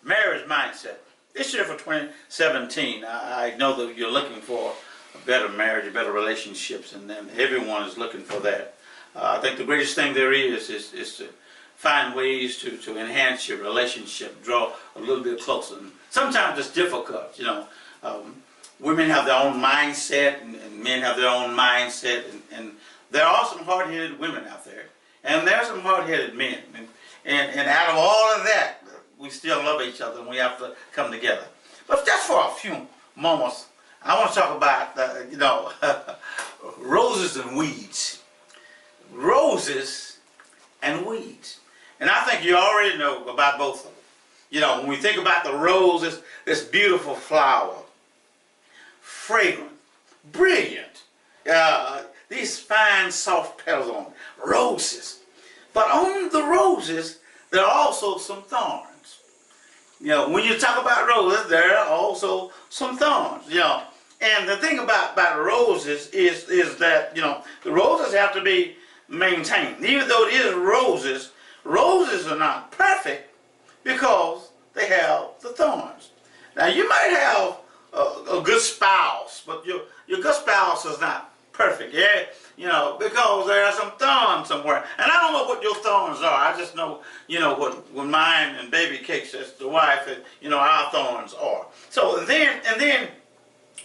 marriage mindset. This year for 2017, I know that you're looking for a better marriage, better relationships, and then everyone is looking for that. I think the greatest thing there is to find ways to enhance your relationship, draw a little bit closer. And sometimes it's difficult, you know. Women have their own mindset, and men have their own mindset, and there are some hard-headed women out there, and there are some hard-headed men, and out of all of that, we still love each other, and we have to come together. But just for a few moments, I want to talk about, roses and weeds. Roses and weeds. And I think you already know about both of them. You know, when we think about the rose, it's this beautiful flower, fragrant, brilliant, these fine, soft petals on roses. But on the roses, there are also some thorns. You know, when you talk about roses, there are also some thorns, you know. And the thing about roses is that, you know, the roses have to be maintained. Even though it is roses, roses are not perfect because they have the thorns. Now, you might have a good spouse, but your good spouse is not perfect, yeah? You know, because there are some thorns somewhere. And I don't know what your thorns are. I just know, you know, what mine and baby cakes, as the wife, you know, our thorns are. So then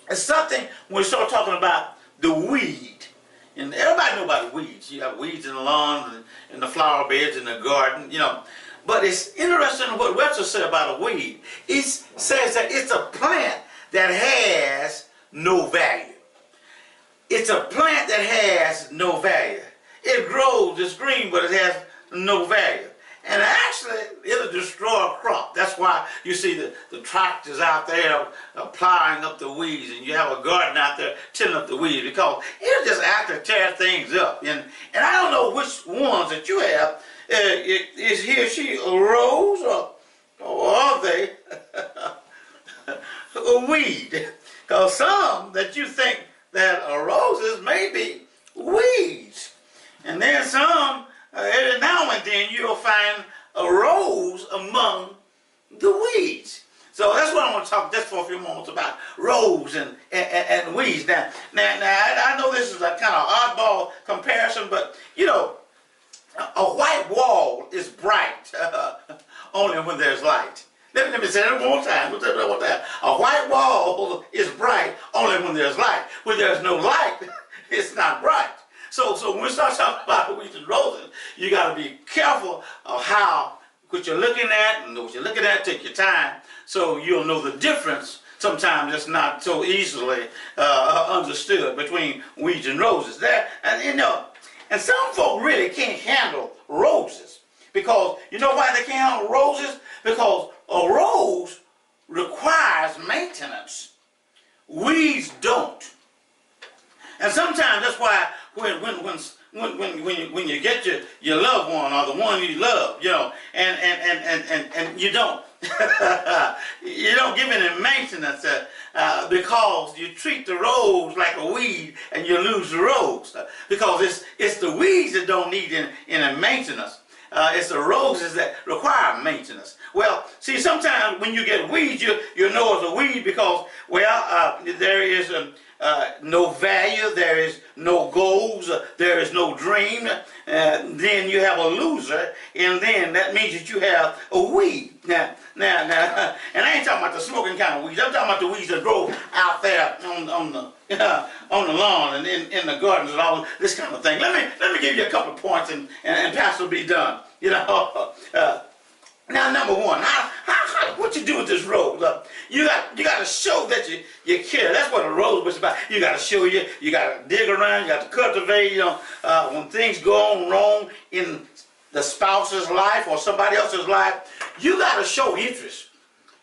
it's something when we start talking about the weed. And everybody knows about weeds. You have weeds in the lawns, and the flower beds, in the garden, you know. But it's interesting what Webster said about a weed. It says that it's a plant that has no value. It's a plant that has no value. It grows, it's green, but it has no value. And actually, it'll destroy a crop. That's why you see the tractors out there plowing up the weeds, and you have a garden out there tilling up the weeds, because it'll just actually tear things up. And I don't know which ones that you have. Is he or she a rose, or are they a weed? Because some that you think that are roses may be weeds. And then some, every now and then you'll find a rose among the weeds. So that's what I want to talk just for a few moments about rose and weeds. Now, I know this is a kind of oddball comparison, but you know, a white wall is bright only when there's light. Let me say that one more time. A white wall is bright only when there's light. When there's no light, it's not bright. So when we start talking about weeds and roses, you got to be careful of what you're looking at, and what you're looking at, take your time, so you'll know the difference. Sometimes it's not so easily understood between weeds and roses. And some folk really can't handle roses, because you know why they can't handle roses? Because a rose requires maintenance. Weeds don't. And sometimes that's why when you get your loved one, or the one you love, you know, and you don't you don't give any maintenance because you treat the rose like a weed, and you lose the rose, because it's the weeds that don't need any maintenance. It's the roses that require maintenance. Well, see, sometimes when you get weeds, you know it's a weed because, well, there is no value, there is no goals, there is no dream. Then you have a loser, and then that means that you have a weed. Now, and I ain't talking about the smoking kind of weeds. I'm talking about the weeds that grow out there on the lawn and in the gardens and all this kind of thing. Let me give you a couple of points, and Pastor will be done. You know, now number one, what you do with this rose? You got to show that you care. That's what a rose was about. You got to show you got to dig around, you got to cultivate. You know, when things go on wrong in the spouse's life or somebody else's life, you got to show interest.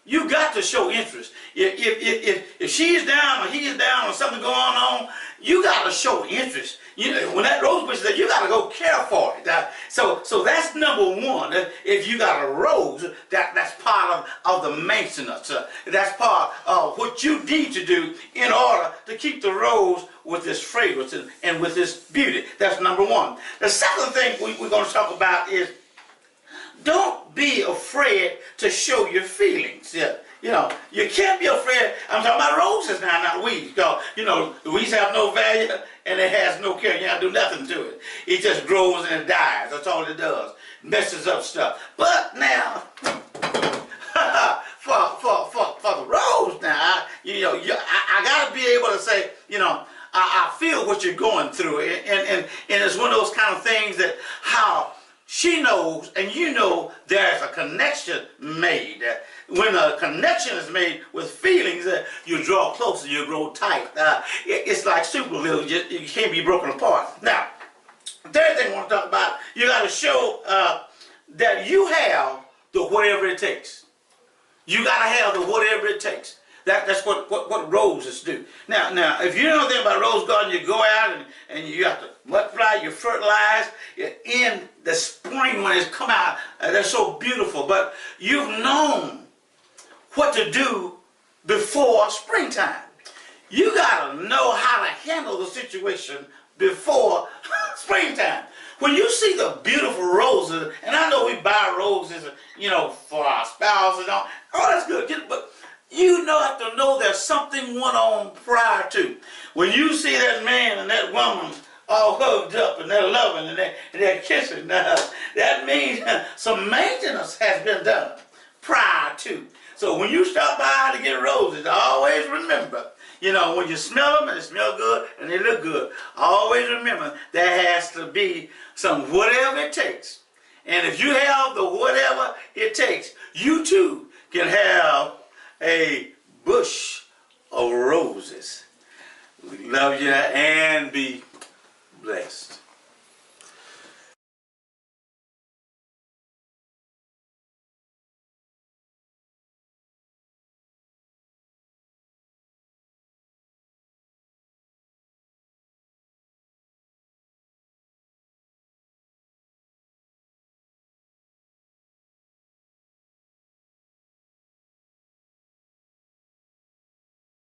You got to show interest. If she's down or he's down or something going on, you got to show interest. You know, when that rose bush is there, you got to go care for it. So that's number one. If you got a rose, that's part of the maintenance. That's part of what you need to do in order to keep the rose with this fragrance and with this beauty. That's number one. The second thing we're going to talk about is don't be afraid to show your feelings. Yeah. You know, you can't be afraid. I'm talking about roses now, not weeds. Because, you know, the weeds have no value and it has no care. You have to do nothing to it. It just grows and it dies. That's all it does. Messes up stuff. But now, for the rose now, I got to be able to say, you know, I feel what you're going through. And it's one of those kind of things that how she knows and you know there's a connection made. When a connection is made with feelings, you draw closer, you grow tight. It's like super glue, you can't be broken apart. Now, third thing I want to talk about, you got to show that you have the whatever it takes. You got to have the whatever it takes. That's what roses do. Now, if you know anything about rose garden, you go out and you have to multiply, you fertilize. In the spring when it's come out, they're so beautiful. But you've known what to do before springtime. You got to know how to handle the situation before springtime. When you see the beautiful roses, and I know we buy roses, you know, for our spouses and all, that's good, but you have to know there's something went on prior to. When you see that man and that woman all hugged up and they're loving and they're kissing, that means some maintenance has been done prior to. So when you stop by to get roses, always remember, you know, when you smell them and they smell good and they look good, always remember there has to be some whatever it takes. And if you have the whatever it takes, you too can have a bush of roses. We love you and be blessed.